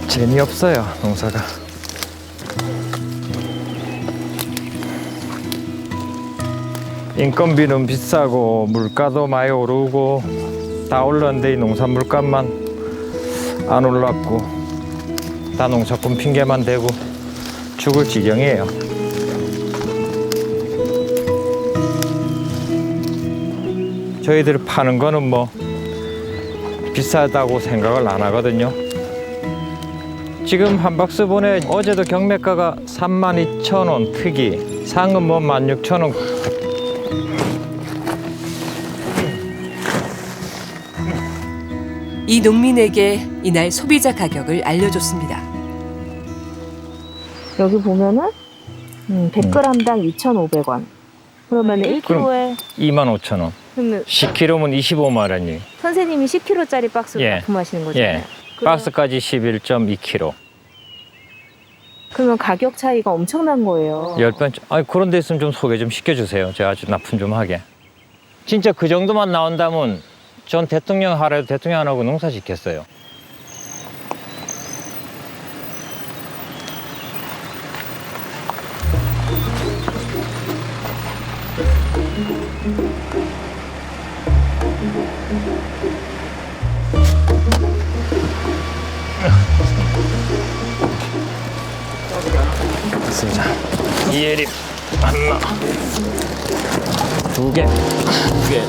재미없어요, 농사가. 인건비는 비싸고 물가도 많이 오르고 다 올랐는데 이 농산 물값만 안 올랐고 다 농사꾼 핑계만 대고 죽을 지경이에요. 저희들 파는 거는 뭐 비싸다고 생각을 안 하거든요. 지금 한 박스 보내 어제도 경매가가 32,000원 특이, 상은 뭐 16,000원. 이 농민에게 이날 소비자 가격을 알려줬습니다. 여기 보면은 100g당 2,500원. 그러면 1kg에 25,000원. 그러면 10kg면 25만 원이. 선생님이 10kg짜리 박스로 예. 납품하시는 거잖아요. 예. 박스까지 11.2kg. 그러면 가격 차이가 엄청난 거예요. 10번. 아니, 그런 데 있으면 좀 소개 좀 시켜주세요. 제가 아주 납품 좀 하게. 진짜 그 정도만 나온다면 전 대통령 하라도 대통령 안 하고 농사 짓겠어요. 맞습니다. 이해림 하나, 두 개, 두 개.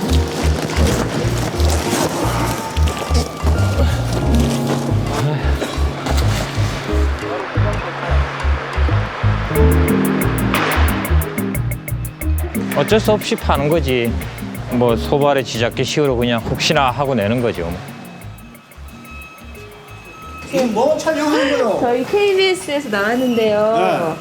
어쩔 수 없이 파는 거지. 뭐 소발의 지잡기 식으로 그냥 혹시나 하고 내는 거죠. 지금 뭐 촬영하는 거요? 저희 KBS에서 나왔는데요.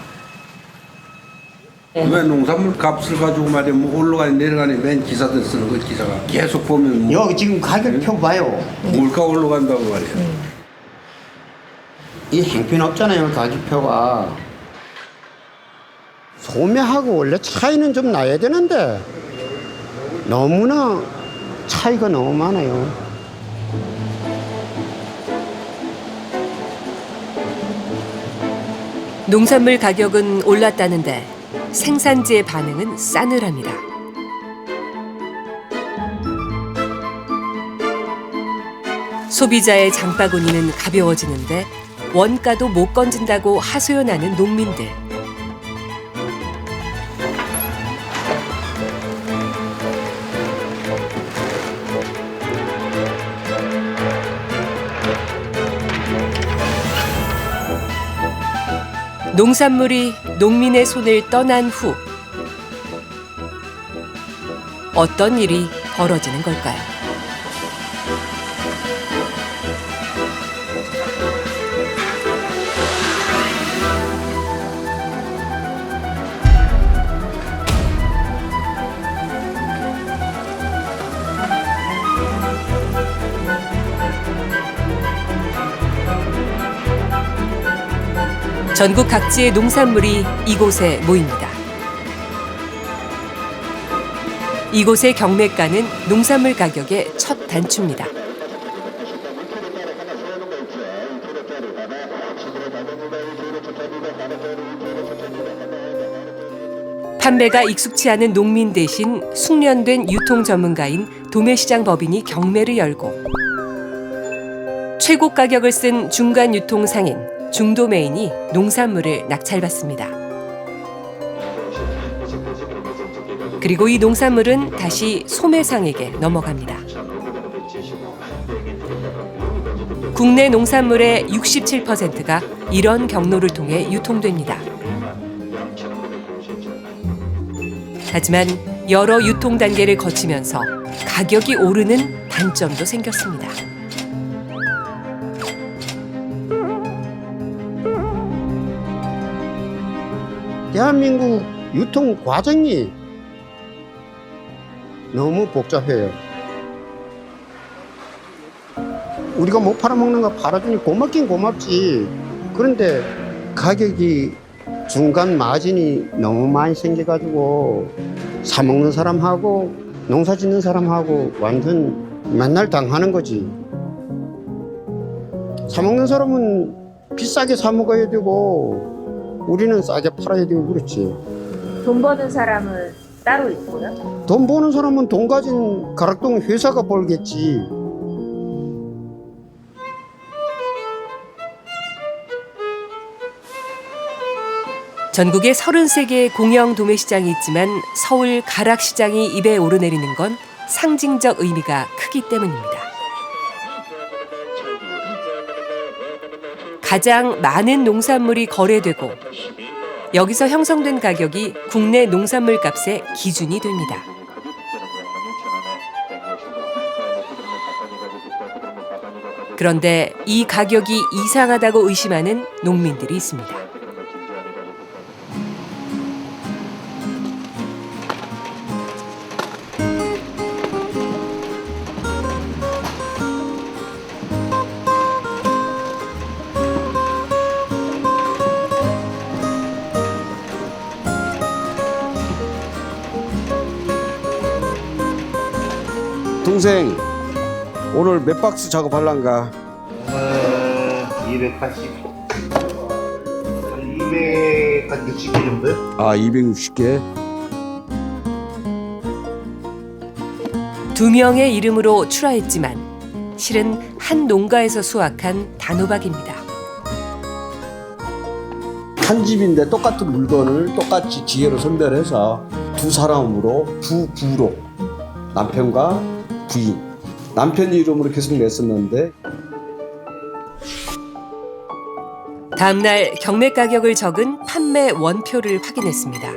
네. 왜 농산물 값을 가지고 말이야 뭐 올라가니 내려가니 맨 기사들 쓰는 거 기사가 계속 보면 뭐 여기 지금 가격표 봐요. 물가 올라간다고 말이야. 이 행편 없잖아요, 가격표가. 소매하고 원래 차이는 좀 나야 되는데 너무나 차이가 너무 많아요. 농산물 가격은 올랐다는데 생산지의 반응은 싸늘합니다. 소비자의 장바구니는 가벼워지는데 원가도 못 건진다고 하소연하는 농민들. 농산물이 농민의 손을 떠난 후 어떤 일이 벌어지는 걸까요? 전국 각지의 농산물이 이곳에 모입니다. 이곳의 경매가는 농산물 가격의 첫 단추입니다. 판매가 익숙치 않은 농민 대신 숙련된 유통 전문가인 도매시장 법인이 경매를 열고 최고 가격을 쓴 중간 유통 상인 중도매인이 농산물을 낙찰받습니다. 그리고 이 농산물은 다시 소매상에게 넘어갑니다. 국내 농산물의 67%가 이런 경로를 통해 유통됩니다. 하지만 여러 유통 단계를 거치면서 가격이 오르는 단점도 생겼습니다. 대한민국 유통 과정이 너무 복잡해요. 우리가 못 팔아먹는 거 팔아주니 고맙긴 고맙지. 그런데 가격이 중간 마진이 너무 많이 생겨가지고 사먹는 사람하고 농사 짓는 사람하고 완전 맨날 당하는 거지. 사먹는 사람은 비싸게 사먹어야 되고 우리는 싸게 팔아야 되고 그렇지. 돈 버는 사람은 따로 있고요. 돈 버는 사람은 돈 가진 가락동 회사가 벌겠지. 전국에 33개의 공영 도매시장이 있지만 서울 가락시장이 입에 오르내리는 건 상징적 의미가 크기 때문입니다. 가장 많은 농산물이 거래되고 여기서 형성된 가격이 국내 농산물 값의 기준이 됩니다. 그런데 이 가격이 이상하다고 의심하는 농민들이 있습니다. 동생 오늘 몇 박스 작업할란가? 280, 260개 정도요? 아 260개. 2명의 이름으로 출하했지만 실은 한 농가에서 수확한 단호박입니다. 한 집인데 똑같은 물건을 똑같이 기계로 선별해서 두 사람으로 두 부로 남편과 부인 남편 이름으로 계속 냈었는데 다음날 경매 가격을 적은 판매 원표를 확인했습니다.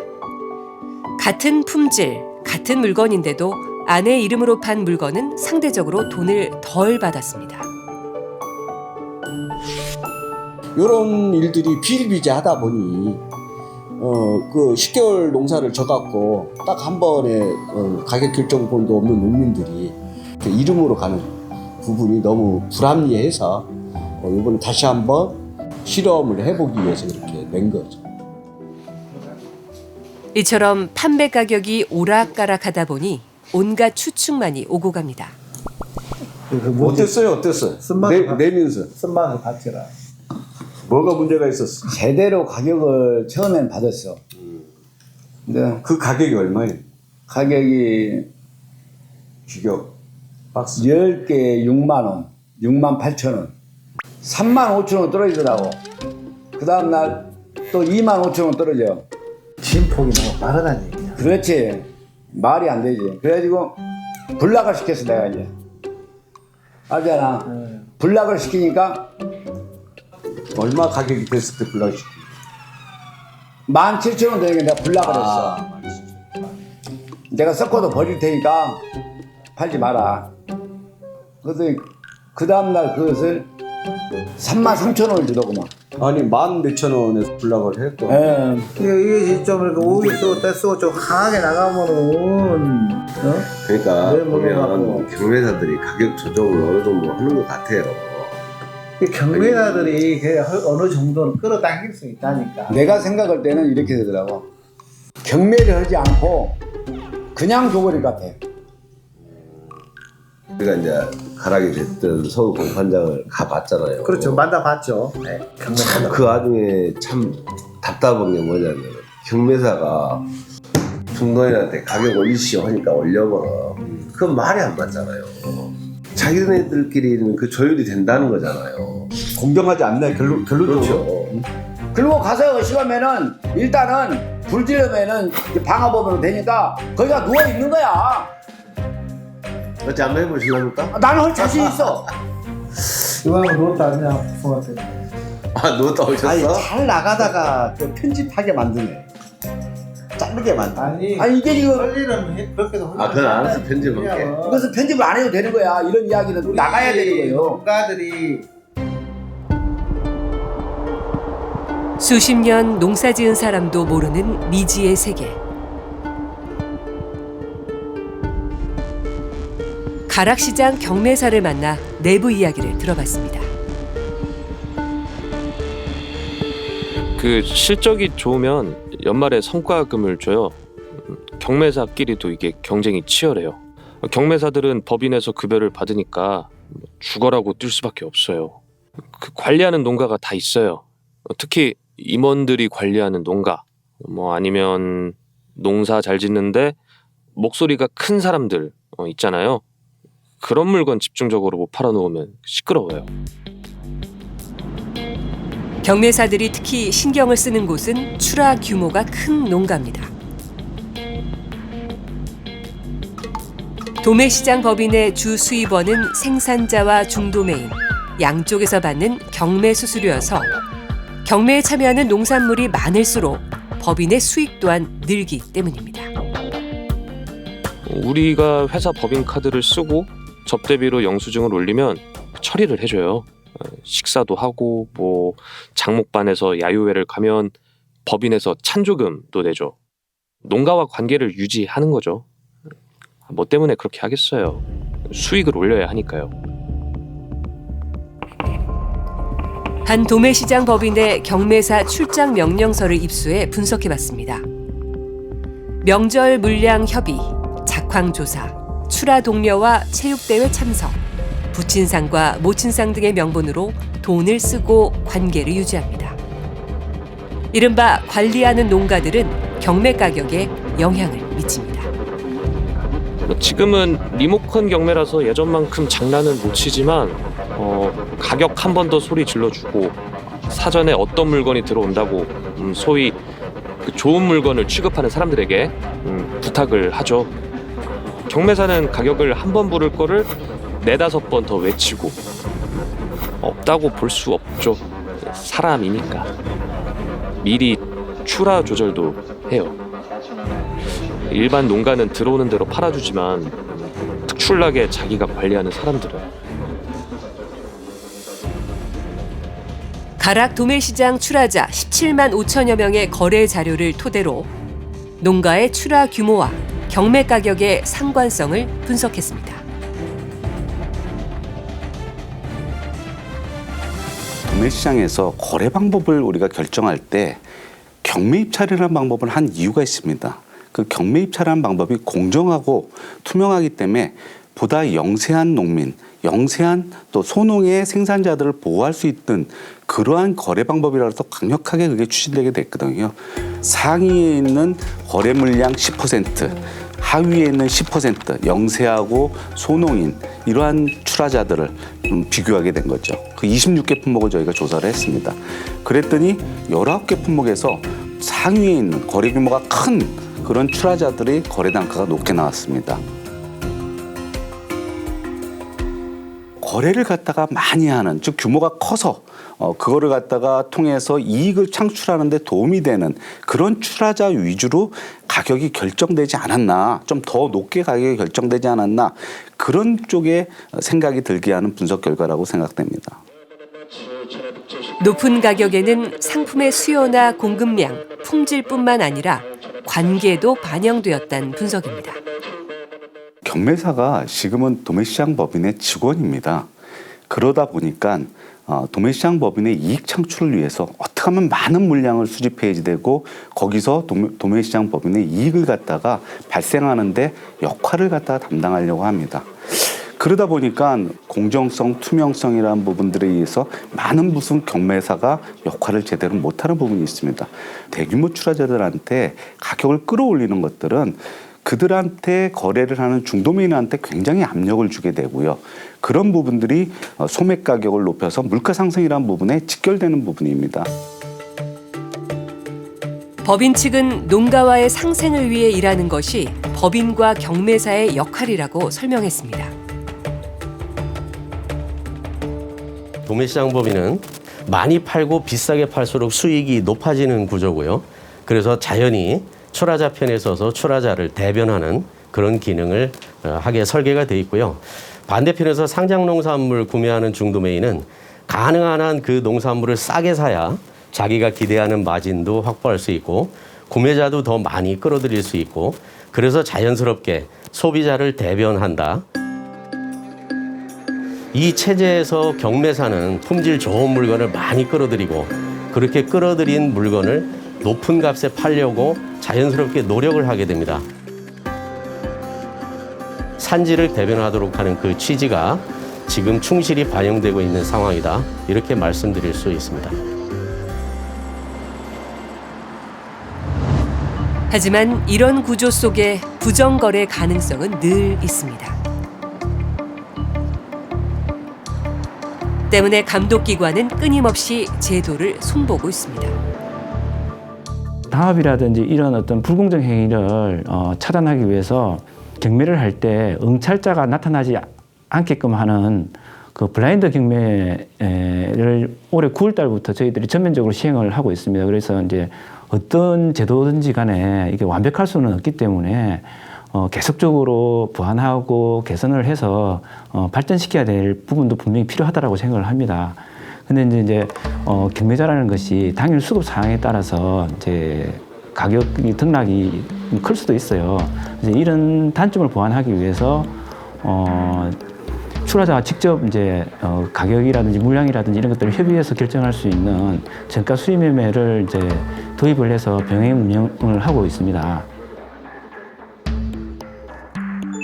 같은 품질, 같은 물건인데도 아내 이름으로 판 물건은 상대적으로 돈을 덜 받았습니다. 이런 일들이 비일비재하다 보니 그 10개월 농사를 져갖고 딱 한 번에 가격 결정권도 없는 농민들이 그 이름으로 가는 부분이 너무 불합리해서 이번에 다시 한번 실험을 해보기 위해서 그렇게 낸 거죠. 이처럼 판매 가격이 오락가락하다 보니 온갖 추측만이 오고 갑니다. 어땠어요? 내면서 쓴맛을 받쳐라. 뭐가 문제가 있었어? 제대로 가격을 처음엔 받았어. 근데 그 가격이 얼마예요? 가격이 규격 박스 10개에 6만 원, 6만 8천 원, 3만 5천 원 떨어지더라고. 그 다음 날 또 2만 5천 원 떨어져. 진폭이 너무 빠르다는 얘기야. 그렇지. 말이 안 되지. 그래가지고 불락을 시켰어 내가 이제. 알잖아. 불락을 시키니까 얼마 가격이 됐을 때 불러주시고 17,000원 되니까 내가 불락을 했어. 내가 섞어도 버릴 테니까 팔지 마라. 그래서 그 다음날 그것을 33,000원을 주더구만. 아니 14,000원에서 불락을 했고 예. 이게 좀 이렇게 오이 쓰고 때 쓰고 좀 강하게 나가면은 그러니까 네, 보면 경매사들이 가격 조정을 어느 정도 하는 것 같아요. 경매사들이 어느 정도는 끌어당길 수 있다니까. 내가 생각할 때는 이렇게 되더라고. 경매를 하지 않고 그냥 줘버릴 것 같아. 우리가 이제 가락이 됐던 서울 공판장을 가봤잖아요. 그렇죠. 만나봤죠. 네, 경매사. 그 와중에 참 답답한 게 뭐냐면 경매사가 중도인한테 가격 올리시오 하니까 올려버려. 그건 말이 안 맞잖아요. 자기네들끼리는 그 조율이 된다는 거잖아요. 공정하지 않네 결론적으로. 그렇죠. 그리고 가서 시간면은 일단은 불 지르면은 방화법으로 되니까 거기가 누워 있는 거야. 어찌 한번 해보실랍니까? 나는 할 자신 있어. 이거는 누웠다 그냥 부모한테. 아, 누웠다 오셨어? 아니 잘 나가다가 그 편집하게 만드네. 자르게 만드네. 아니 이게 지금 원리는 그렇게도. 아, 그건 알아서 편집할게. 이것은 편집을 안 해도 되는 거야. 이런 이야기는 나가야 되는 거예요. 농가들이 수십 년 농사 지은 사람도 모르는 미지의 세계. 가락시장 경매사를 만나 내부 이야기를 들어봤습니다. 그 실적이 좋으면 연말에 성과금을 줘요. 경매사끼리도 이게 경쟁이 치열해요. 경매사들은 법인에서 급여를 받으니까 죽어라고 뛸 수밖에 없어요. 그 관리하는 농가가 다 있어요. 특히 임원들이 관리하는 농가, 아니면 농사 잘 짓는데 목소리가 큰 사람들 있잖아요. 그런 물건 집중적으로 못 팔아놓으면 시끄러워요. 경매사들이 특히 신경을 쓰는 곳은 출하 규모가 큰 농가입니다. 도매시장 법인의 주 수입원은 생산자와 중도매인, 양쪽에서 받는 경매 수수료여서 경매에 참여하는 농산물이 많을수록 법인의 수익 또한 늘기 때문입니다. 우리가 회사 법인 카드를 쓰고 접대비로 영수증을 올리면 처리를 해줘요. 식사도 하고 장목반에서 야유회를 가면 법인에서 찬조금도 내죠. 농가와 관계를 유지하는 거죠. 뭐 때문에 그렇게 하겠어요. 수익을 올려야 하니까요. 한 도매시장 법인의 경매사 출장 명령서를 입수해 분석해봤습니다. 명절 물량 협의, 작황 조사, 출하 독려와 체육대회 참석, 부친상과 모친상 등의 명분으로 돈을 쓰고 관계를 유지합니다. 이른바 관리하는 농가들은 경매 가격에 영향을 미칩니다. 지금은 리모컨 경매라서 예전만큼 장난은 못 치지만 가격 한 번 더 소리 질러주고 사전에 어떤 물건이 들어온다고 소위 그 좋은 물건을 취급하는 사람들에게 부탁을 하죠. 경매사는 가격을 한 번 부를 거를 4-5번 더 외치고 없다고 볼 수 없죠. 사람이니까. 미리 출하 조절도 해요. 일반 농가는 들어오는 대로 팔아주지만 특출나게 자기가 관리하는 사람들은 가락 도매시장 출하자 17만 5천여 명의 거래 자료를 토대로 농가의 출하 규모와 경매 가격의 상관성을 분석했습니다. 도매시장에서 거래 방법을 우리가 결정할 때 경매 입찰이라는 방법을 한 이유가 있습니다. 그 경매 입찰하는 방법이 공정하고 투명하기 때문에 보다 영세한 농민, 영세한 또 소농의 생산자들을 보호할 수 있는 그러한 거래 방법이라서 강력하게 그게 추진되게 됐거든요. 상위에 있는 거래 물량 10%, 하위에 있는 10% 영세하고 소농인 이러한 출하자들을 비교하게 된 거죠. 그 26개 품목을 저희가 조사를 했습니다. 그랬더니 19개 품목에서 상위에 있는 거래 규모가 큰 그런 출하자들의 거래 단가가 높게 나왔습니다. 거래를 갖다가 많이 하는, 즉 규모가 커서 그거를 갖다가 통해서 이익을 창출하는 데 도움이 되는 그런 출하자 위주로 가격이 결정되지 않았나, 좀 더 높게 가격이 결정되지 않았나, 그런 쪽에 생각이 들게 하는 분석 결과라고 생각됩니다. 높은 가격에는 상품의 수요나 공급량, 품질뿐만 아니라 관계도 반영되었다는 분석입니다. 경매사가 지금은 도매시장 법인의 직원입니다. 그러다 보니까 도매시장 법인의 이익 창출을 위해서 어떻게 하면 많은 물량을 수집해야지 되고 거기서 도매시장 법인의 이익을 갖다가 발생하는데 역할을 갖다가 담당하려고 합니다. 그러다 보니까 공정성, 투명성이라는 부분들에 의해서 많은 무슨 경매사가 역할을 제대로 못하는 부분이 있습니다. 대규모 출하자들한테 가격을 끌어올리는 것들은 그들한테 거래를 하는 중도매인한테 굉장히 압력을 주게 되고요. 그런 부분들이 소매 가격을 높여서 물가 상승이라는 부분에 직결되는 부분입니다. 법인 측은 농가와의 상생을 위해 일하는 것이 법인과 경매사의 역할이라고 설명했습니다. 도매시장 법인은 많이 팔고 비싸게 팔수록 수익이 높아지는 구조고요. 그래서 자연히 출하자 편에 서서 출하자를 대변하는 그런 기능을 하게 설계가 돼 있고요. 반대편에서 상장 농산물 구매하는 중도매인은 가능한 한 그 농산물을 싸게 사야 자기가 기대하는 마진도 확보할 수 있고 구매자도 더 많이 끌어들일 수 있고 그래서 자연스럽게 소비자를 대변한다. 이 체제에서 경매사는 품질 좋은 물건을 많이 끌어들이고 그렇게 끌어들인 물건을 높은 값에 팔려고 자연스럽게 노력을 하게 됩니다. 산지를 대변하도록 하는 그 취지가 지금 충실히 반영되고 있는 상황이다. 이렇게 말씀드릴 수 있습니다. 하지만 이런 구조 속에 부정거래 가능성은 늘 있습니다. 때문에 감독기관은 끊임없이 제도를 손보고 있습니다. 다합이라든지 이런 어떤 불공정 행위를 차단하기 위해서 경매를 할 때 응찰자가 나타나지 않게끔 하는 그 블라인드 경매를 올해 9월 달부터 저희들이 전면적으로 시행을 하고 있습니다. 그래서 이제 어떤 제도든지 간에 이게 완벽할 수는 없기 때문에 계속적으로 보완하고 개선을 해서 발전시켜야 될 부분도 분명히 필요하다고 생각을 합니다. 근데 이제 경매자라는 것이 당일 수급 상황에 따라서 이제 가격이 등락이 클 수도 있어요. 이제 이런 단점을 보완하기 위해서 출하자가 직접 이제 가격이라든지 물량이라든지 이런 것들을 협의해서 결정할 수 있는 정가 수의 매매를 이제 도입을 해서 병행 운영을 하고 있습니다.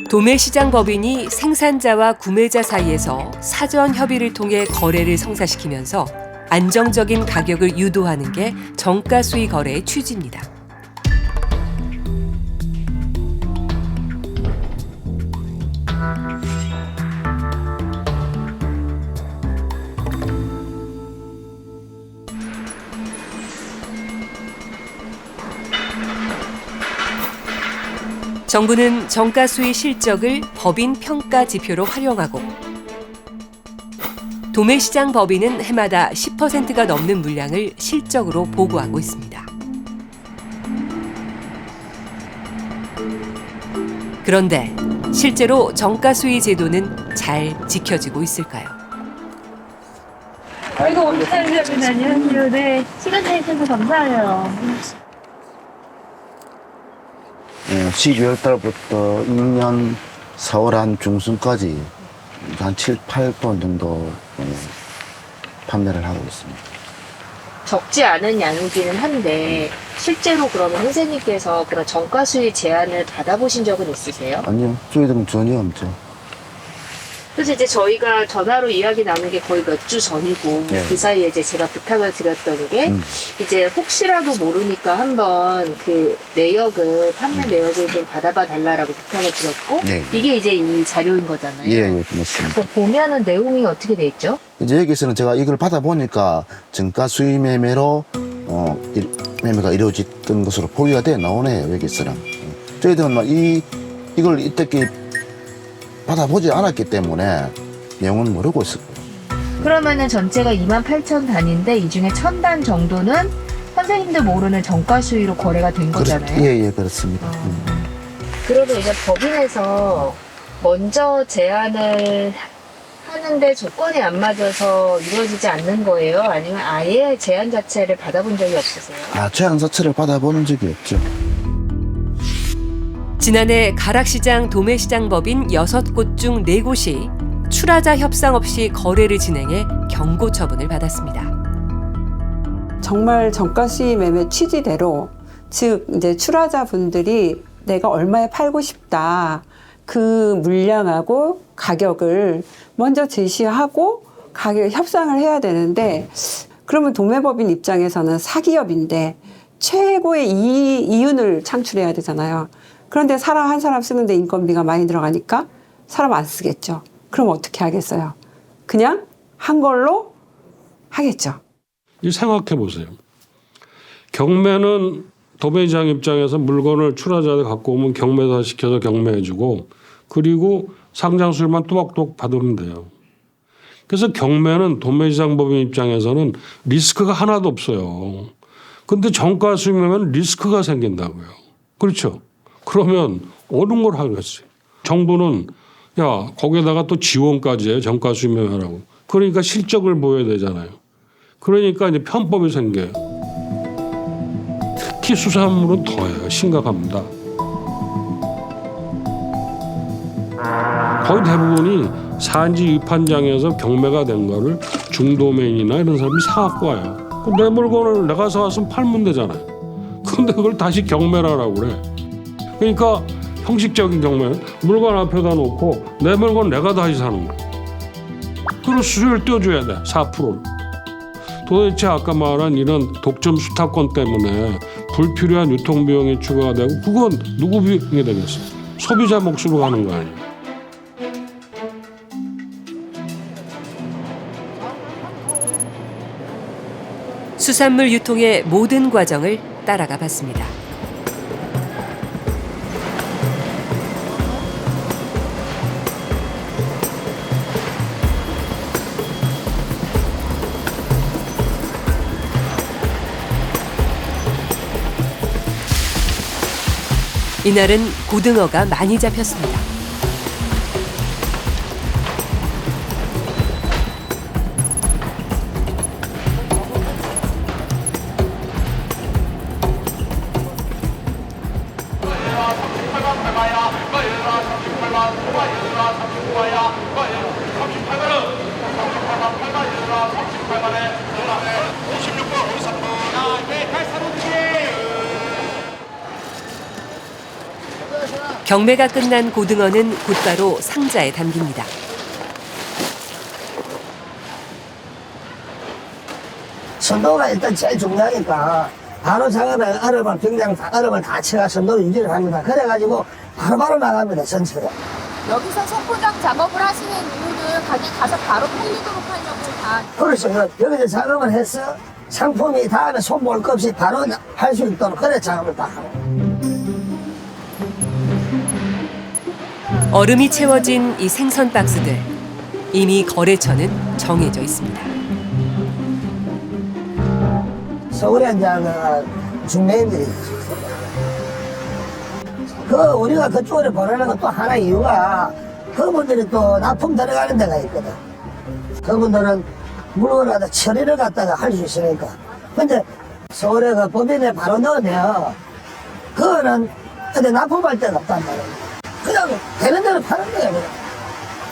도매시장법인이 생산자와 구매자 사이에서 사전 협의를 통해 거래를 성사시키면서 안정적인 가격을 유도하는 게 정가 수의 거래의 취지입니다. 정부는 정가 수의 실적을 법인 평가 지표로 활용하고 도매시장 법인은 해마다 10%가 넘는 물량을 실적으로 보고하고 있습니다. 그런데 실제로 정가 수의 제도는 잘 지켜지고 있을까요? 아이고, 안녕하세요. 네, 시간 내주셔서 감사해요. 12월 달부터 2년 4월 한 중순까지 한 7, 8번 정도 판매를 하고 있습니다. 적지 않은 양이기는 한데 실제로 그러면 선생님께서 그런 정가 수의 제안을 받아보신 적은 있으세요? 아니요, 저희들은 전혀 없죠. 그래서 이제 저희가 전화로 이야기 나눈 게 거의 몇 주 전이고 네. 그 사이에 이제 제가 부탁을 드렸던 게 이제 혹시라도 모르니까 한번 그 내역을 판매 내역을 좀 받아봐 달라라고 부탁을 드렸고 네. 이게 이제 이 자료인 거잖아요. 예, 맞습니다. 보면은 내용이 어떻게 돼 있죠? 이제 여기서는 제가 이걸 받아보니까 정가 수의 매매로 매매가 이루어졌던 것으로 보기가 돼 나오네요, 여기서는. 저희들은 막 이걸 이때까지 받아보지 않았기 때문에 내용은 모르고 있었고. 그러면은 전체가 28,000 단인데 이 중에 1,000단 정도는 선생님들 모르는 정가 수위로 거래가 된 거잖아요. 예, 그렇습니다. 그러면 이제 법인에서 먼저 제안을 하는데 조건이 안 맞아서 이루어지지 않는 거예요? 아니면 아예 제안 자체를 받아본 적이 없으세요? 제안 자체를 받아보는 적이 없죠. 지난해 가락시장 도매시장 법인 6곳 중 4곳이 출하자 협상 없이 거래를 진행해 경고 처분을 받았습니다. 정말 정가 수의 매매 취지대로 즉 이제 출하자분들이 내가 얼마에 팔고 싶다 그 물량하고 가격을 먼저 제시하고 가격 협상을 해야 되는데 그러면 도매법인 입장에서는 사기업인데 최고의 이윤을 창출해야 되잖아요. 그런데 사람 한 사람 쓰는데 인건비가 많이 들어가니까 사람 안 쓰겠죠. 그럼 어떻게 하겠어요? 그냥 한 걸로 하겠죠. 생각해 보세요. 경매는 도매시장 입장에서 물건을 출하자가 갖고 오면 경매사 시켜서 경매해주고 그리고 상장수율만 또박또박 받으면 돼요. 그래서 경매는 도매시장 법인 입장에서는 리스크가 하나도 없어요. 근데 정가 수익하면 리스크가 생긴다고요. 그렇죠? 그러면 어느 걸 하겠어요? 정부는 거기에다가 또 지원까지 해요. 정가 수익하라고. 그러니까 실적을 보여야 되잖아요. 그러니까 이제 편법이 생겨요. 특히 수산물은 더해요. 심각합니다. 거의 대부분이 산지 위판장에서 경매가 된 거를 중도매인이나 이런 사람이 사갖고 와요. 내 물건을 내가 사왔으면 팔면 되잖아요. 근데 그걸 다시 경매를 하라고 그래. 그러니까 형식적인 경매는 물건 앞에다 놓고 내 물건 내가 다시 사는 거야. 그리고 수수료를 떼어줘야 돼. 4%를. 도대체 아까 말한 이런 독점 수탁권 때문에 불필요한 유통비용이 추가가 되고 그건 누구 비용이 되겠어? 소비자 몫으로 가는 거 아니야. 수산물 유통의 모든 과정을 따라가 봤습니다. 이날은 고등어가 많이 잡혔습니다. 경매가 끝난 고등어는 곧바로 상자에 담깁니다. 선도가 일단 제일 중요하니까 바로 작업에 얼음을 병장 얼음을 다 채가 선도를 유지를 합니다. 그래가지고 바로바로 나갑니다. 전체가. 여기서 소포장 작업을 하시는 이유는 가게 가서 바로 팔리도록 하려고 다. 그렇죠. 여기서 작업을 해서 상품이 다음에 손볼 것 없이 바로 할 수 있도록 그래 작업을 다 하고. 얼음이 채워진 이 생선 박스들. 이미 거래처는 정해져 있습니다. 서울에 이제 중매인들이 우리가 그쪽으로 보내는 건 또 하나 이유가 그분들이 또 납품 들어가는 데가 있거든. 그분들은 물건을 갖다 처리를 갖다가 할 수 있으니까. 근데 서울에 그 법인에 바로 넣으면 그거는 근데 납품할 데가 없단 말이야. 그냥 되는 대로 파는 거야. 그냥.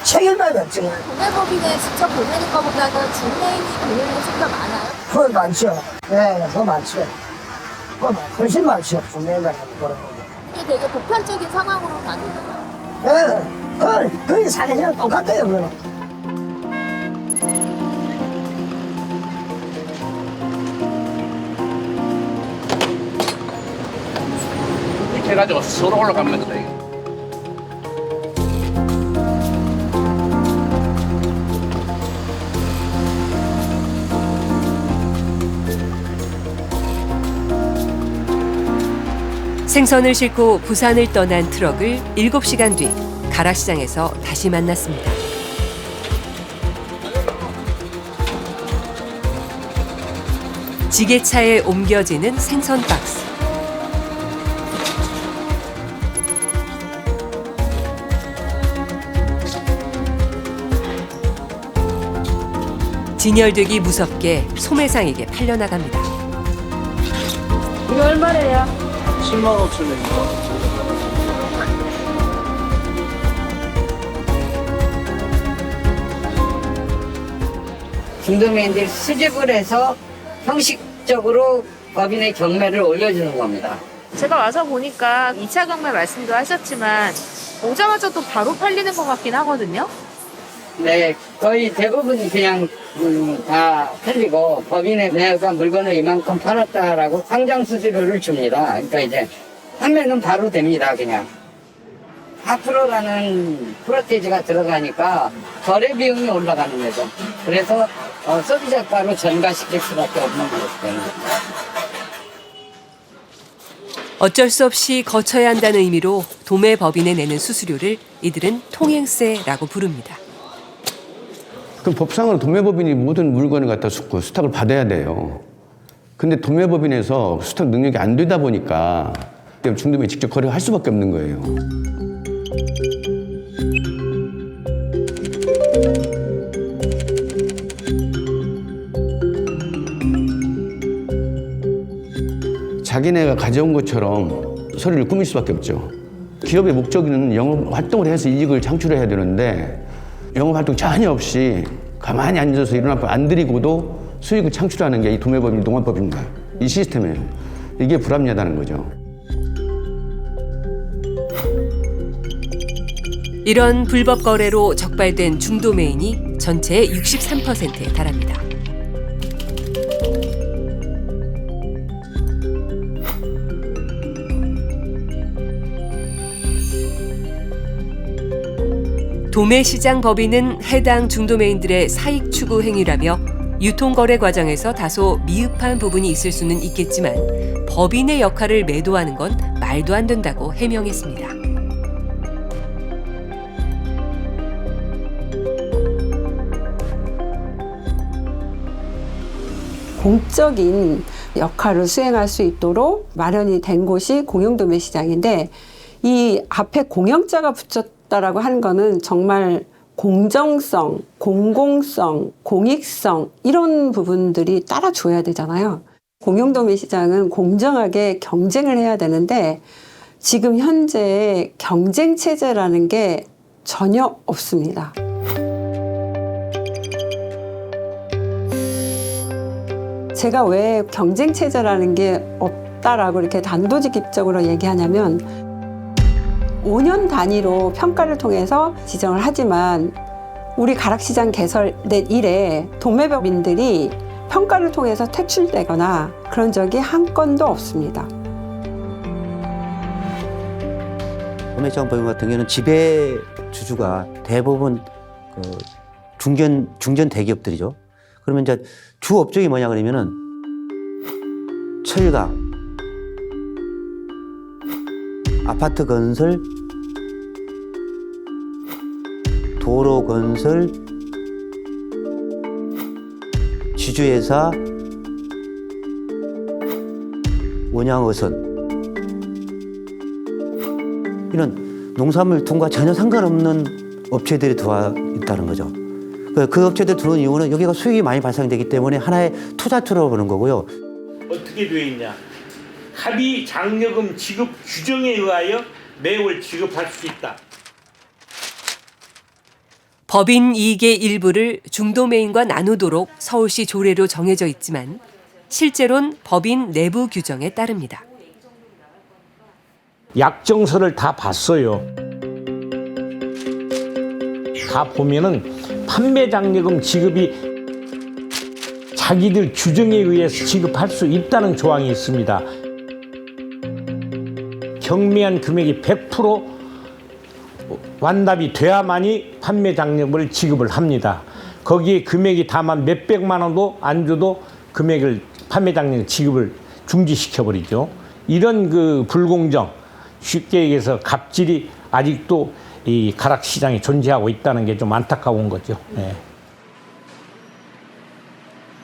책임감이 없지. 도매법인에 직접 보내는 것보다는 중매인이 보내는 게 좀 더 많아요? 그건 많죠. 네, 더 많죠. 그건 훨씬 많죠. 중매인들한테 보내는 거. 이게 되게 보편적인 상황으로 가는 거예요? 네, 거의 사실은 똑같아요. 그거는. 이렇게 해가지고 서로 올라가면 된다. 이거. 생선을 싣고 부산을 떠난 트럭을 7시간 뒤 가락시장에서 다시 만났습니다. 지게차에 옮겨지는 생선 박스. 진열되기 무섭게 소매상에게 팔려나갑니다. 이거 얼마래요? 75,000원입니다. 중도매인들이 수집을 해서 형식적으로 법인의 경매를 올려주는 겁니다. 제가 와서 보니까 2차 경매 말씀도 하셨지만 오자마자 또 바로 팔리는 것 같긴 하거든요. 네, 거의 대부분 그냥 다 팔리고 법인에 내가 물건을 이만큼 팔았다라고 상장 수수료를 줍니다. 그러니까 이제 판매는 바로 됩니다, 그냥. 4%라는 프로테이지가 들어가니까 거래 비용이 올라가는 거죠. 그래서 소비자가로 전가시킬 수밖에 없는 거거든요. 어쩔 수 없이 거쳐야 한다는 의미로 도매법인에 내는 수수료를 이들은 통행세라고 부릅니다. 그럼 법상으로 도매법인이 모든 물건을 갖다 수탁을 받아야 돼요. 근데 도매법인에서 수탁 능력이 안 되다 보니까 중도매인이 직접 거래를 할 수밖에 없는 거예요. 자기네가 가져온 것처럼 서류를 꾸밀 수밖에 없죠. 기업의 목적은 영업 활동을 해서 이익을 창출해야 되는데 영업 활동 전혀 없이 가만히 앉아서 이런 앞을 안 들이고도 수익을 창출하는 게 이 도매법인 농업법입니다. 이 시스템이에요. 이게 불합리하다는 거죠. 이런 불법 거래로 적발된 중도매인이 전체의 63%에 달합니다. 도매시장 법인은 해당 중도매인들의 사익 추구 행위라며 유통거래 과정에서 다소 미흡한 부분이 있을 수는 있겠지만 법인의 역할을 매도하는 건 말도 안 된다고 해명했습니다. 공적인 역할을 수행할 수 있도록 마련이 된 곳이 공영도매시장인데 이 앞에 공영자가 붙였다라고 하는 거는 정말 공정성, 공공성, 공익성 이런 부분들이 따라줘야 되잖아요. 공영도매시장은 공정하게 경쟁을 해야 되는데 지금 현재 경쟁 체제라는 게 전혀 없습니다. 제가 왜 경쟁 체제라는 게 없다라고 이렇게 단도직입적으로 얘기하냐면 5년 단위로 평가를 통해서 지정을 하지만 우리 가락시장 개설된 이래 도매법인들이 평가를 통해서 퇴출되거나 그런 적이 한 건도 없습니다. 도매시장 법인 같은 경우는 지배 주주가 대부분 그 중견 대기업들이죠. 그러면 이제 주 업종이 뭐냐 그러면은 철강, 아파트 건설, 도로 건설, 지주회사, 원양어선 이런 농산물 둔과 전혀 상관없는 업체들이 들어와 있다는 거죠. 그 업체들 들어오는 이유는 여기가 수익이 많이 발생되기 때문에 하나의 투자처로 보는 거고요. 어떻게 되어 있냐? 합의 장려금 지급 규정에 의하여 매월 지급할 수 있다. 법인 이익의 일부를 중도매인과 나누도록 서울시 조례로 정해져 있지만 실제로는 법인 내부 규정에 따릅니다. 약정서를 다 봤어요. 다 보면은 판매 장려금 지급이 자기들 규정에 의해서 지급할 수 있다는 조항이 있습니다. 경매한 금액이 100% 완납이 돼야만이 판매 장려금을 지급을 합니다. 거기에 금액이 다만 몇백만 원도 안 줘도 금액을 판매 장려 지급을 중지시켜버리죠. 이런 그 불공정, 쉽게 얘기해서 갑질이 아직도 이 가락시장에 존재하고 있다는 게 좀 안타까운 거죠. 네.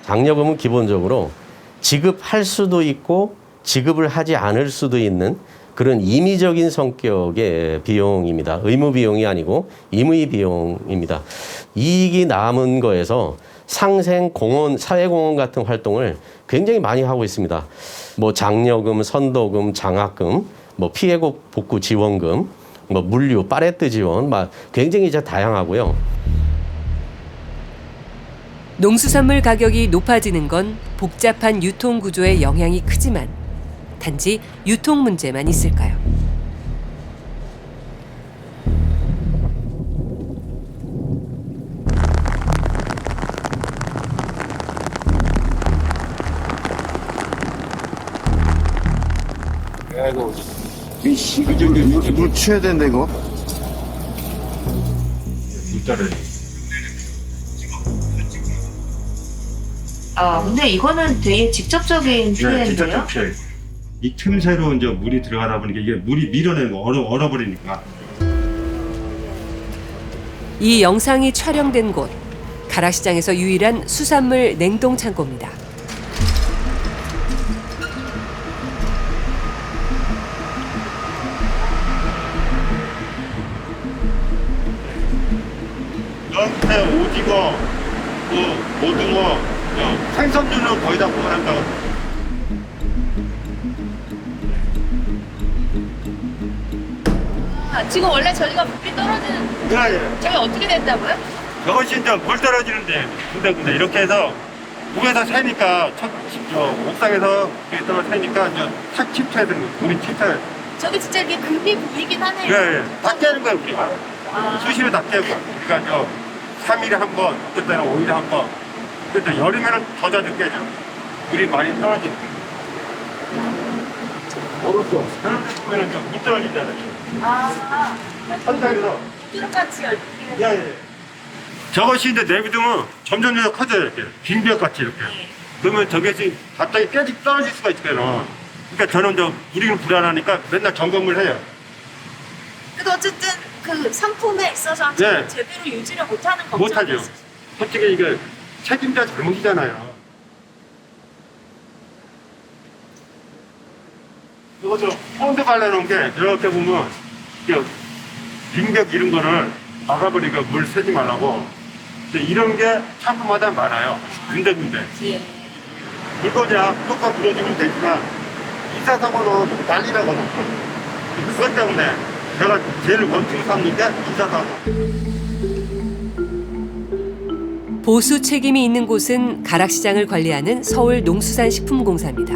장려금은 기본적으로 지급할 수도 있고 지급을 하지 않을 수도 있는 그런 임의적인 성격의 비용입니다. 의무 비용이 아니고 임의 비용입니다. 이익이 남은 거에서 상생, 공헌, 사회공헌 같은 활동을 굉장히 많이 하고 있습니다. 뭐 장려금, 선도금, 장학금, 뭐 피해복 복구 지원금, 뭐 물류, 파레트 지원, 막 굉장히 이제 다양하고요. 농수산물 가격이 높아지는 건 복잡한 유통 구조에 영향이 크지만 단지 유통 문제만 있을까요? 아이고, 물 취해야 되는데 이거. 물자를. 근데 이거는 되게 직접적인 피해인데요? 직접적 피해. 이 틈새로 이제 물이 들어가다 보니까 이게 물이 밀어내는 거 얼어버리니까. 이 영상이 촬영된 곳, 가락시장에서 유일한 수산물 냉동 창고입니다. 연태, 오징어, 고등어, 생선류는 거의 다 포함한다고. 지금 원래 저희가 물이 떨어지는 예. 저희 어떻게 된다고요? 저것이 이제 물 떨어지는데 군데군데 이렇게 해서 위에서 새니까 옥상에서 물이 떨어져 새니까 이제 탁 침투해야 되는 거예요. 물이 침투해. 저게 진짜 이게 금이 보이긴 하네요. 예. 다 깨는 거예요, 우리가. 수시로 다 깨고. 그러니까 3일에 한 번, 어떨 때는 5일에 한 번. 근데 여름에는 더 자주 깨죠. 물이 많이 떨어지는 거예요. 오른쪽. 그런 데 보면은 물 떨어지잖아요. 천장에서. 뚜룩같이 예. 저것이 이제 내비두면 점점 커져요, 이렇게. 빙벽같이 이렇게. 그러면 저것이 갑자기 깨지 떨어질 수가 있거든요. 그러니까 저는 우리는 불안하니까 맨날 점검을 해요. 근데 어쨌든 그 상품에 있어서 네. 제대로 유지를 못하는 걱정이 못하죠. 있어요. 솔직히 이게 책임자 잘못이잖아요. 이것도 폰드 발라놓은 게 이렇게 보면 빙벽 이런 거를 막아버리고 물 새지 말라고. 근데 이런 게 상품마다 많아요. 군데군데. 물건이야 똑같 부러지면 되지만 이사사고는 난리라거든. 그것 때문에 제가 제일 원칙 삼는 게 이사사고. 보수 책임이 있는 곳은 가락시장을 관리하는 서울농수산식품공사입니다.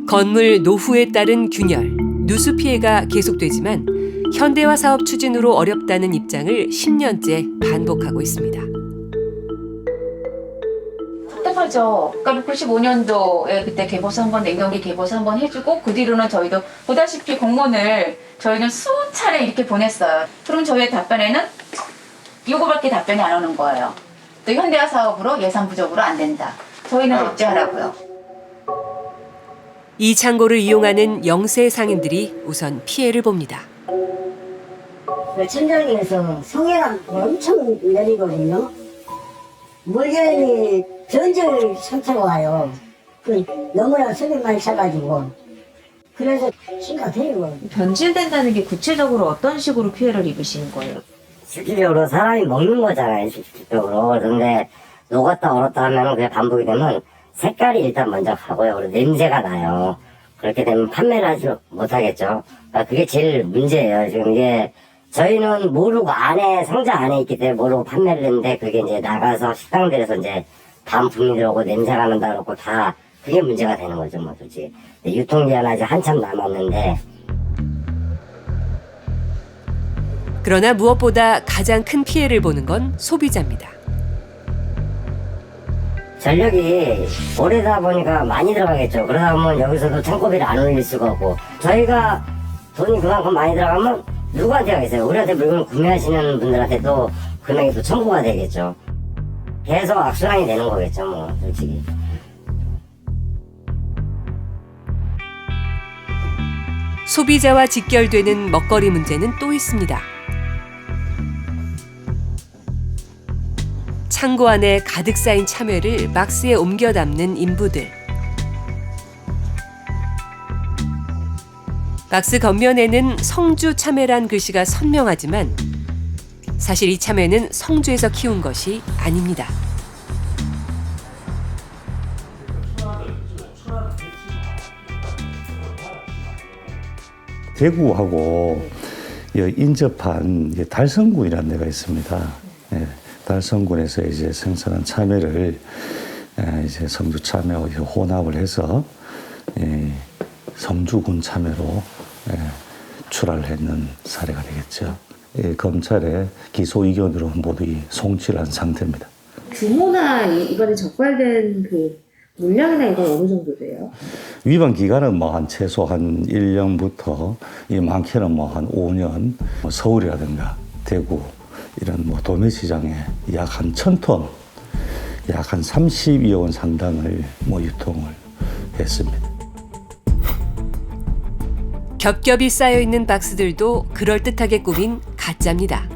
건물 노후에 따른 균열, 누수 피해가 계속되지만 현대화 사업 추진으로 어렵다는 입장을 10년째 반복하고 있습니다. 답답하죠. 그러니까 95년도에 그때 개보수 한번 냉동기 개보수 한번 해주고 그 뒤로는 저희도 보다시피 공문을 저희는 수천 차례 이렇게 보냈어요. 그럼 저희의 답변에는 이거밖에 답변이 안 오는 거예요. 또 현대화 사업으로 예산 부족으로 안 된다. 저희는 어찌하라고요. 이 창고를 이용하는 영세 상인들이 우선 피해를 봅니다. 천장에서 성에가 엄청 내리거든요. 물건이 전절 상처가 와요. 너무나 속이 많이 차가지고. 그래서 심각해요. 변질된다는 게 구체적으로 어떤 식으로 피해를 입으시는 거예요? 실질적으로 사람이 먹는 거잖아요, 실질적으로. 그런데 녹았다 얼었다 하면 그게 반복이 되면 색깔이 일단 먼저 가고요. 그리고 냄새가 나요. 그렇게 되면 판매를 하지 못하겠죠. 그러니까 그게 제일 문제예요. 지금 이게 저희는 모르고 상자 안에 있기 때문에 모르고 판매를 했는데 그게 이제 나가서 식당들에서 이제 반품이 들어오고 냄새가 난다 그러고 다 그게 문제가 되는 거죠, 뭐 솔직히. 유통기한 아직 한참 남았는데. 그러나 무엇보다 가장 큰 피해를 보는 건 소비자입니다. 전력이 오래다 보니까 많이 들어가겠죠. 그러다 보면 여기서도 창고비를 안 올릴 수가 없고 저희가 돈이 그만큼 많이 들어가면 누구한테 가겠어요? 우리한테 물건을 구매하시는 분들한테도 금액이 또 청구가 되겠죠. 계속 악순환이 되는 거겠죠, 뭐 솔직히. 소비자와 직결되는 먹거리 문제는 또 있습니다. 창고 안에 가득 쌓인 참외를 박스에 옮겨 담는 인부들. 박스 겉면에는 성주 참외란 글씨가 선명하지만 사실 이 참외는 성주에서 키운 것이 아닙니다. 대구하고 인접한 달성군이라는 데가 있습니다. 달성군에서 이제 생산한 참외를 이제 성주 참외와 혼합을 해서 성주군 참외로 출하를 했는 사례가 되겠죠. 검찰의 기소 의견으로 모두 송치를 한 상태입니다. 규모나 이번에 적발된 그 물량이나 이건 어느 정도 돼요? 위반 기간은 뭐 한 최소 한 1년부터 많게는 뭐 한 5년, 서울이라든가 대구 이런 뭐 도매시장에 약 한 1,000톤, 약 한 32억 원 상당을 뭐 유통을 했습니다. 겹겹이 쌓여 있는 박스들도 그럴듯하게 꾸민 가짜입니다.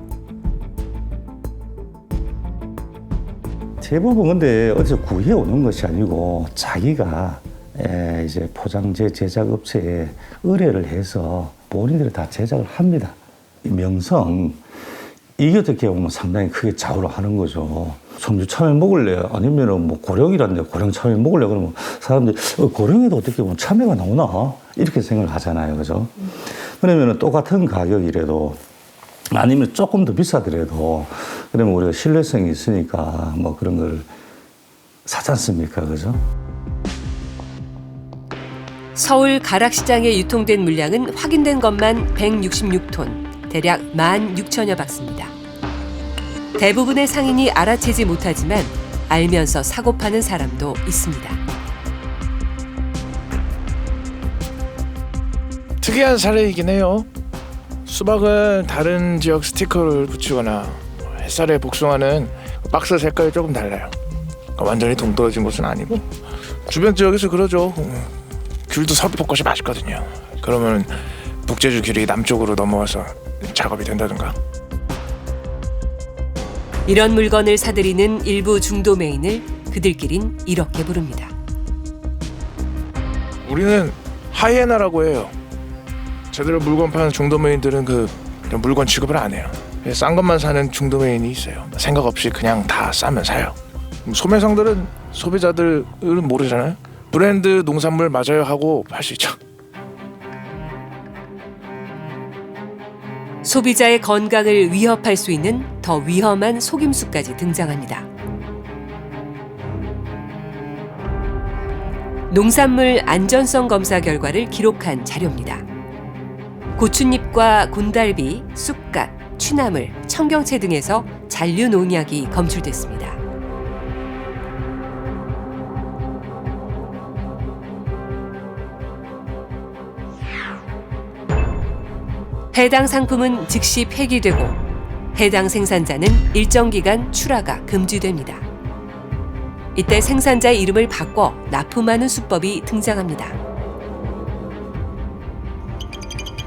대부분 근데 어디서 구해 오는 것이 아니고 자기가 이제 포장재 제작업체에 의뢰를 해서 본인들이 다 제작을 합니다. 명성 이게 어떻게 보면 상당히 크게 좌우를 하는 거죠. 성주 참외 먹을래? 아니면은 뭐 고령이란데 고령 참외 먹을래? 그러면 사람들이 고령에도 어떻게 보면 참외가 나오나? 이렇게 생각을 하잖아요. 그죠? 그러면은 똑같은 가격이라도 아니면 조금 더 비싸더라도 그러면 우리가 신뢰성이 있으니까 뭐 그런 걸 사지 않습니까? 그죠? 서울 가락시장에 유통된 물량은 확인된 것만 166톤, 대략 16,000여 박스입니다. 대부분의 상인이 알아채지 못하지만 알면서 사고 파는 사람도 있습니다. 특이한 사례이긴 해요. 수박은 다른 지역 스티커를 붙이거나 햇살에 복숭아는 박스 색깔이 조금 달라요. 완전히 동떨어진 것은 아니고 주변 지역에서 그러죠. 귤도 서귀포꽃이 맛있거든요. 그러면 북제주 귤이 남쪽으로 넘어와서 작업이 된다든가. 이런 물건을 사들이는 일부 중도매인을 그들끼린 이렇게 부릅니다. 우리는 하이에나라고 해요. 제대로 물건 파는 중도매인들은 그 물건 취급을 안 해요. 싼 것만 사는 중도매인이 있어요. 생각 없이 그냥 다 싸면 사요. 소매상들은 소비자들은 모르잖아요. 브랜드 농산물 맞아요 하고 할 수 있죠. 소비자의 건강을 위협할 수 있는 더 위험한 속임수까지 등장합니다. 농산물 안전성 검사 결과를 기록한 자료입니다. 고추잎과 곤달비, 쑥갓, 취나물, 청경채 등에서 잔류 농약이 검출됐습니다. 해당 상품은 즉시 폐기되고 해당 생산자는 일정 기간 출하가 금지됩니다. 이때 생산자의 이름을 바꿔 납품하는 수법이 등장합니다.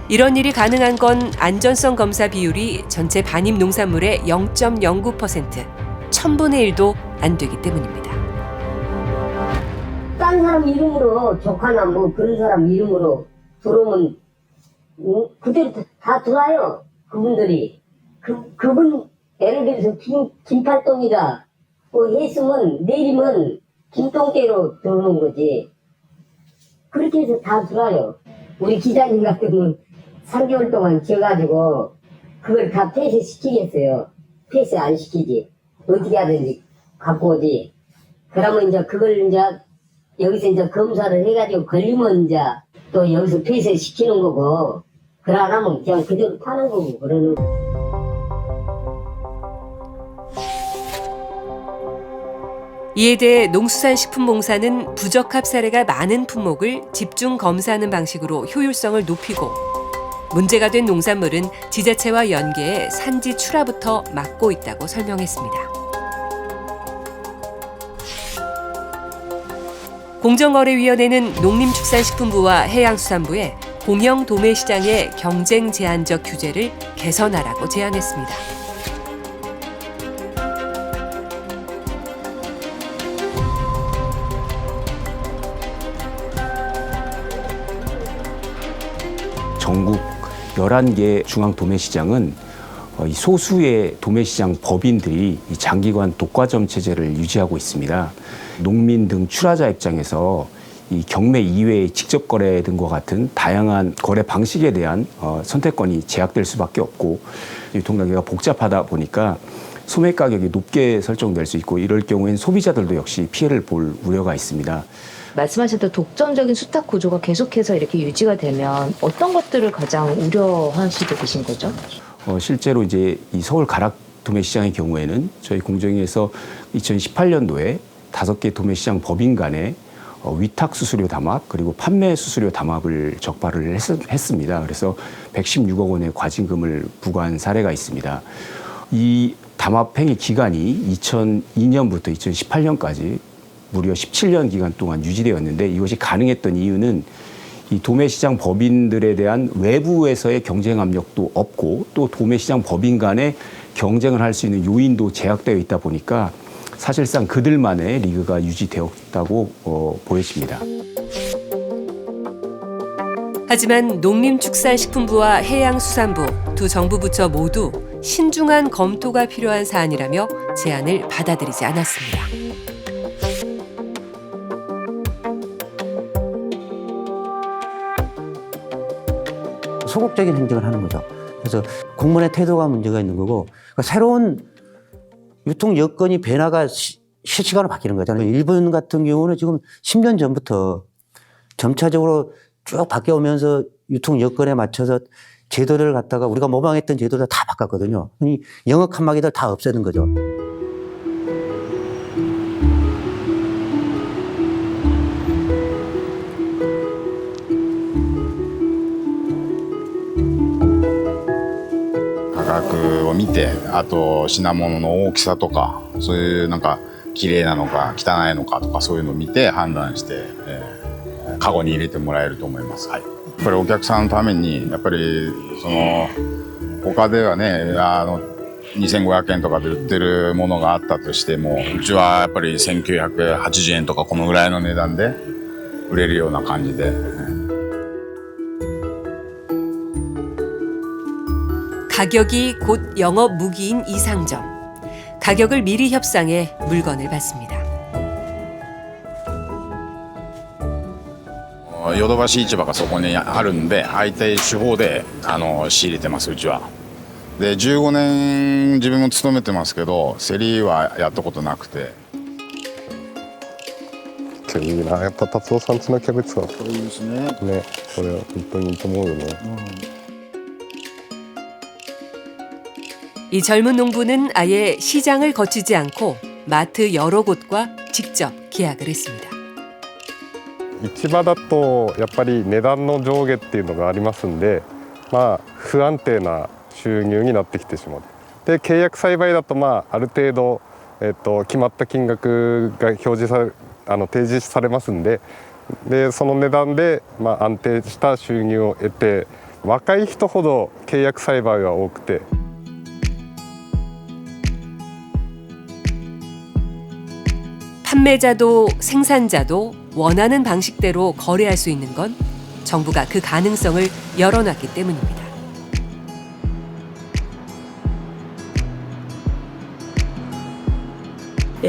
이런 일이 가능한 건 안전성 검사 비율이 전체 반입 농산물의 0.09%, 1000분의 1도 안 되기 때문입니다. 딴 사람 이름으로 조카나 뭐 그런 사람 이름으로 들어오면 그대로 다 들어와요. 그분들이. 그분 예를 들어서 김팔동이다. 했으면 내리면 김동계로 들어오는 거지. 그렇게 해서 다 들어와요. 우리 기자님 같은 경우는 3개월 동안 지어가지고 그걸 다 폐쇄 시키겠어요. 폐쇄 안 시키지. 어떻게 하든지 갖고 오지. 그러면 이제 그걸 이제 여기서 이제 검사를 해가지고 걸리면 이제 또 여기서 폐쇄 시키는 거고, 그래 안 하면 그냥 그대로 파는 거고 그러는. 이에 대해 농수산식품공사는 부적합 사례가 많은 품목을 집중 검사하는 방식으로 효율성을 높이고 문제가 된 농산물은 지자체와 연계해 산지 출하부터 막고 있다고 설명했습니다. 공정거래위원회는 농림축산식품부와 해양수산부에 공영 도매시장의 경쟁 제한적 규제를 개선하라고 제안했습니다. 전국 11개 중앙 도매시장은 이 소수의 도매시장 법인들이 이 장기간 독과점 체제를 유지하고 있습니다. 농민 등 출하자 입장에서 이 경매 이외의 직접 거래 등과 같은 다양한 거래 방식에 대한 선택권이 제약될 수밖에 없고, 유통 단계가 복잡하다 보니까 소매 가격이 높게 설정될 수 있고, 이럴 경우엔 소비자들도 역시 피해를 볼 우려가 있습니다. 말씀하셨던 독점적인 수탁 구조가 계속해서 이렇게 유지가 되면 어떤 것들을 가장 우려하시고 계신 거죠? 실제로 이제 이 서울 가락 도매시장의 경우에는 저희 공정위에서 2018년도에 5개 도매시장 법인 간에 위탁 수수료 담합 그리고 판매 수수료 담합을 적발을 했습니다. 그래서 116억 원의 과징금을 부과한 사례가 있습니다. 이 담합 행위 기간이 2002년부터 2018년까지 무려 17년 기간 동안 유지되었는데, 이것이 가능했던 이유는 이 도매시장 법인들에 대한 외부에서의 경쟁 압력도 없고 또 도매시장 법인 간에 경쟁을 할 수 있는 요인도 제약되어 있다 보니까 사실상 그들만의 리그가 유지되었다고 보여집니다. 하지만 농림축산식품부와 해양수산부 두 정부 부처 모두 신중한 검토가 필요한 사안이라며 제안을 받아들이지 않았습니다. 소극적인 행정을 하는 거죠. 그래서 공무원의 태도가 문제가 있는 거고, 그러니까 새로운 유통 여건이 변화가 실시간으로 바뀌는 거잖아요. 일본 같은 경우는 지금 10년 전부터 점차적으로 쭉 바뀌어오면서 유통 여건에 맞춰서 제도를 갖다가 우리가 모방했던 제도를 다 바꿨거든요. 이 영업 칸막이들 다 없애는 거죠.価格を見て、あと品物の大きさとか、そういうなんか綺麗なのか汚いのかとかそういうのを見て判断して、カゴに入れてもらえると思います。はい。やっぱりお客さんのためにやっぱりその他ではね2500円とかで売ってるものがあったとしても、うちはやっぱり1980円とかこのぐらいの値段で売れるような感じで。 가격이 곧 영업 무기인 이 상점. 가격을 미리 협상해 물건을 받습니다. ヨドバシ市場がそこにあるんで、相手手法で仕入れてます、うちは。で、15年自分も勤めてますけど、競りはやったことなくて。いいな、やっぱ達夫さんちのキャベツは。そうですね。ね、これは本当にいいと思うよね。 이 젊은 농부는 아예 시장을 거치지 않고 마트 여러 곳과 직접 계약을 했습니다. 市場だとやっぱり値段の上下っていうのがありますんで、まあ不安定な収入になってきてしまう。で、契約栽培だとある程度決まった金額が表示され提示されますんで、その値段で安定した収入を得て、若い人ほど契約栽培が多くて。 판매자도 생산자도 원하는 방식대로 거래할 수 있는 건 정부가 그 가능성을 열어놨기 때문입니다.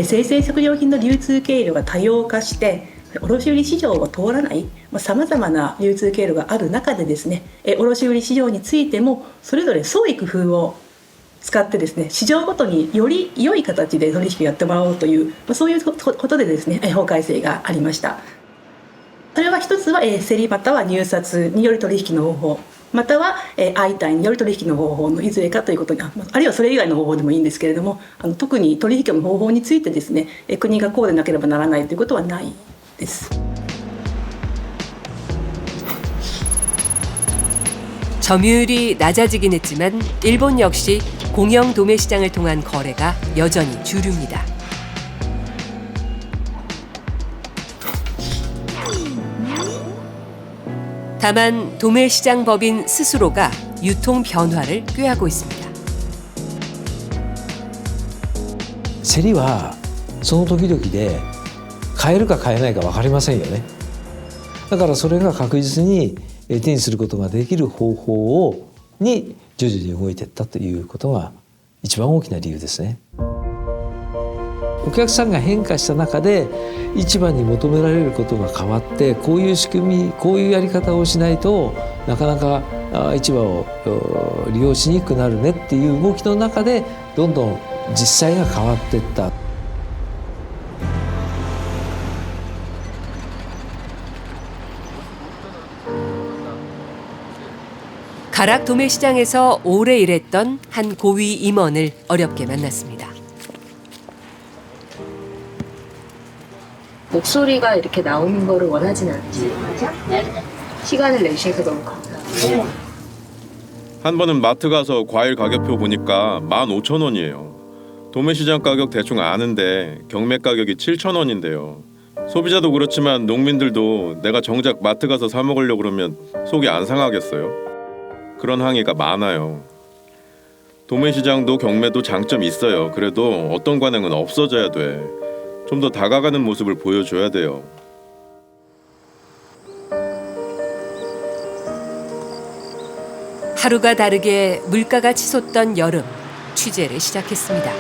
生鮮食料品の流通経路が多様化して卸売市場を通らないさまざまな流通経路がある中でですね、卸売市場についてもそれぞれ創意工夫を使ってですね、市場ごとにより良い形で取引をやってもらおうという、そういうことでですね、法改正がありました。それは一つは競りまたは入札による取引の方法、または相対による取引の方法のいずれかということに、あるいはそれ以外の方法でもいいんですけれども、特に取引の方法についてですね、国がこうでなければならないということはないです。 점유율이 낮아지긴 했지만 일본 역시 공영 도매 시장을 통한 거래가 여전히 주류입니다. 다만 도매 시장 법인 스스로가 유통 변화를 꾀하고 있습니다. 競りはその時々で買えるか買えないか分かりませんよね。だからそれが確実に手にすることができる方法に徐々に動いていったということが一番大きな理由ですね。お客さんが変化した中で市場に求められることが変わって、こういう仕組み、こういうやり方をしないとなかなか市場を利用しにくくなるねっていう動きの中でどんどん実際が変わっていった。 가락 도매 시장에서 오래 일했던 한 고위 임원을 어렵게 만났습니다. 목소리가 이렇게 나오는 거를 원하진 않지. 시간을 내주셔서 너무 감사합니다. 한 번은 마트 가서 과일 가격표 보니까 15,000원이에요. 도매시장 가격 대충 아는데 경매 가격이 7,000원인데요. 소비자도 그렇지만 농민들도 내가 정작 마트 가서 사 먹으려고 그러면 속이 안 상하겠어요? 그런 항의가 많아요. 도매시장도 경매도 장점이 있어요. 그래도 어떤 관행은 없어져야 돼. 좀 더 다가가는 모습을 보여줘야 돼요. 하루가 다르게 물가가 치솟던 여름. 취재를 시작했습니다.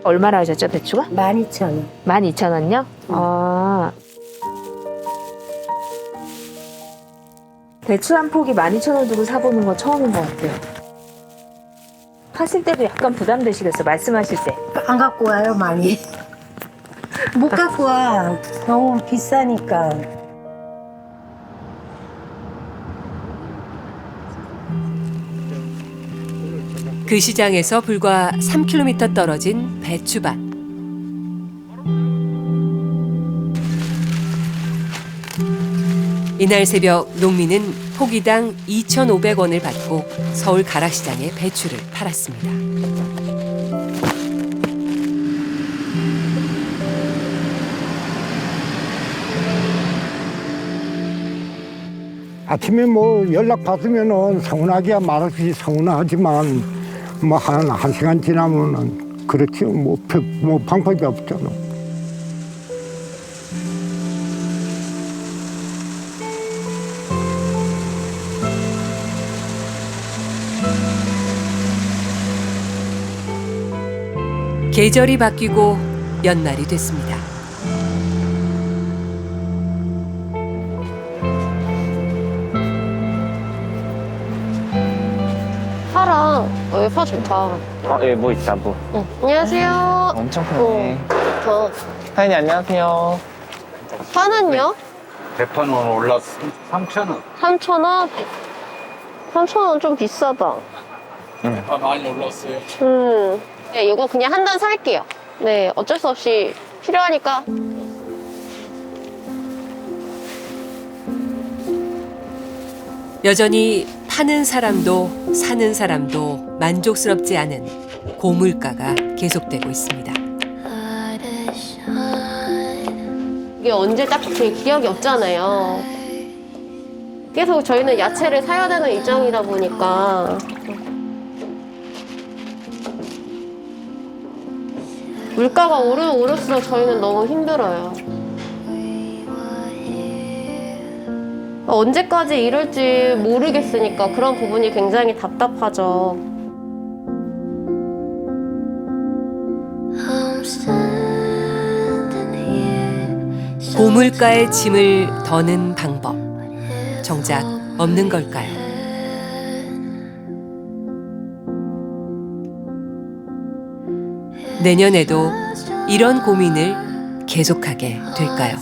얼마나 하셨죠, 배추가? 12,000원. 12,000원요? 아. 배추 한 포기 12,000원 주고 사보는 건 처음인 것 같아요. 하실 때도 약간 부담되시겠어요, 말씀하실 때. 안 갖고 와요, 많이. 못 갖고 와. 너무 비싸니까. 그 시장에서 불과 3km 떨어진 배추밭. 이날 새벽 농민은 포기당 2,500원을 받고 서울 가락시장에 배추를 팔았습니다. 아침에 뭐 연락 받으면은 서운하기야 말없이 서운하지만 뭐 한 시간 지나면은 그렇지 뭐 방법이 없잖아. 계절이 바뀌고 연말이 됐습니다. 파랑 여기 파 좋다. 예, 뭐 있다, 뭐. 응. 안녕하세요. 엄청 크네. 사장님, 안녕하세요. 파는요? 대파는 올랐어. 3,000원. 3,000원? 3,000원 좀 비싸다. 대파 많이 올랐어요. 네, 이거 그냥 한 단 살게요. 네, 어쩔 수 없이 필요하니까. 여전히 파는 사람도 사는 사람도 만족스럽지 않은 고물가가 계속되고 있습니다. 이게 언제 딱 그 기억이 없잖아요. 계속 저희는 야채를 사야 되는 입장이다 보니까 물가가 오르면 오를수록 저희는 너무 힘들어요. 언제까지 이럴지 모르겠으니까 그런 부분이 굉장히 답답하죠. 고물가의 짐을 더는 방법, 정작 없는 걸까요? 내년에도 이런 고민을 계속하게 될까요?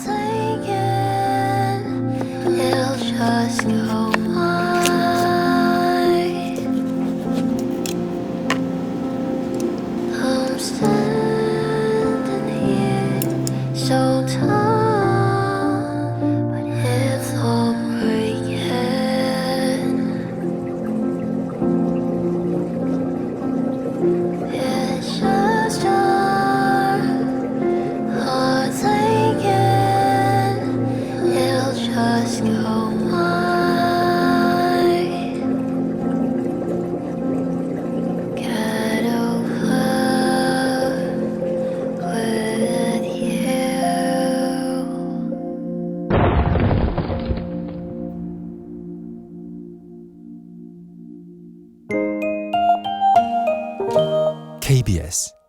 KBS